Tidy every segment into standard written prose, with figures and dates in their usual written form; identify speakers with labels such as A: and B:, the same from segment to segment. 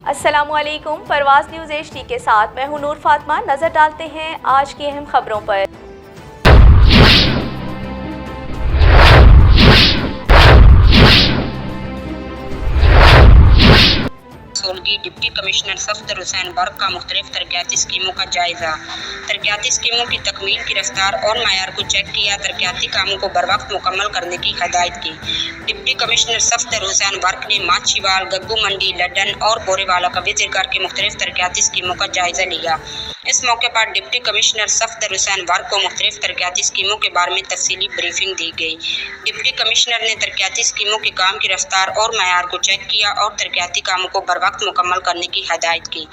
A: अस्सलामु अलैकुम। परवाज़ news HD के साथ मैं हूं नूर फातिमा। नज़र डालते हैं आज की अहम खबरों पर।
B: सोलगी डिप्टी कमिश्नर सफदर हुसैन बर्क का मुख्तलिफ तरक्याती स्कीमों का जायजा। तरक्याती स्कीमों की तकमील की रफ्तार और मयार को चेक किया। तरक्याती कामों को बर वक्त मुकम्मल करने की हदायत की। डिप्टी कमिश्नर सफदर हुसैन बर्क ने माछीवाल, गग्गू मंडी, लड्डन और बोरेवाला का विजिट करके मुख्तलिफ तरक्याती स्कीमों का जायजा लिया। इस मौके पर डिप्टी कमिश्नर सफदर हुसैन बर्क को मुख्तलिफ तरक्याती स्कीमों के बारे में तफसीली ब्रीफिंग दी गई। डिप्टी कमिश्नर ने तरक्याती स्कीमों के काम की रफ्तार और मयार को चेक किया और तरक्याती कामों को बर वक्त मुकम्मल करने की हदायत की।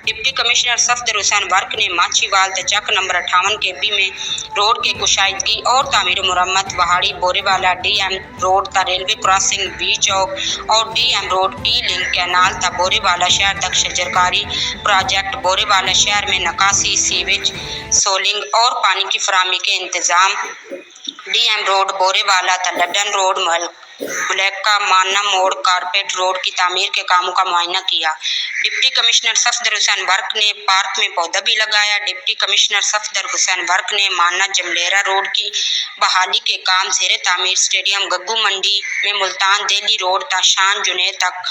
B: डिप्टी कमिश्नर सफदर हुसैन बर्क ने माछीवाल तचक नंबर 58 KB में रोड के कुशाइदगी और तामीर मुरम्मत, वहाड़ी बोरेवाला DM रोड ता रेलवे क्रॉसिंग बी चौक और DM road D link canal ता बोरेवाला शहर तक शजरकारी प्रोजेक्ट, बोरेवाला शहर में नकासी, सीवेज, सोलिंग और पानी की फराहमी के इंतजाम, DM रोड बोरेवाला ता लड्डन रोड मुलक्का माना मोड़ कारपेट रोड की तामीर के कामों का मुआयना किया। डिप्टी कमिश्नर सफदर हुसैन बर्क ने पार्क में पौधा भी लगाया। डिप्टी कमिश्नर सफदर हुसैन बर्क ने माना जमलेरा रोड की बहाली के काम ज़ेरे तामीर स्टेडियम, गग्गू मंडी में मुल्तान दिल्ली रोड ता शान जुनेद तक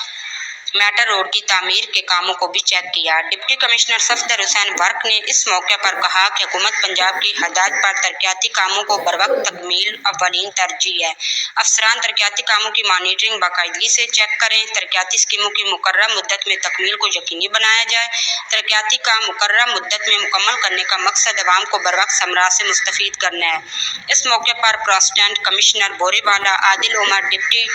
B: मैटर रोड की तामीर के कामों को भी चेक किया। डिप्टी कमिश्नर सफदर हुसैन बर्क ने इस मौके पर कहा कि हुकूमत पंजाब की हदायत पर तरक्याती कामों को बर वक्त तकमील अव्वलीन तरजीह है। अफसरान तरक्याती कामों की मॉनिटरिंग बाकायदगी से चेक करें। तरक्याती स्कीमों की मुकर्रर मुद्दत में तकमील को यकीनी बनाया जाए। तरक्याती काम मुकर्रर मुद्दत में मुकम्मल करने का मकसद अवाम को बर वक्त समरात से मुस्तफीद करना है। इस मौके पर president commissioner Burewala Adil Umar, deputy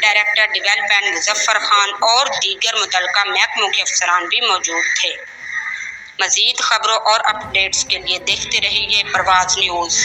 B: director development Muzaffar Khan और दीगर मुतल्लिका महकमों के अफसरान भी मौजूद थे। मज़ीद खबरों और अपडेट्स के लिए देखते रहिए परवाज़ न्यूज़।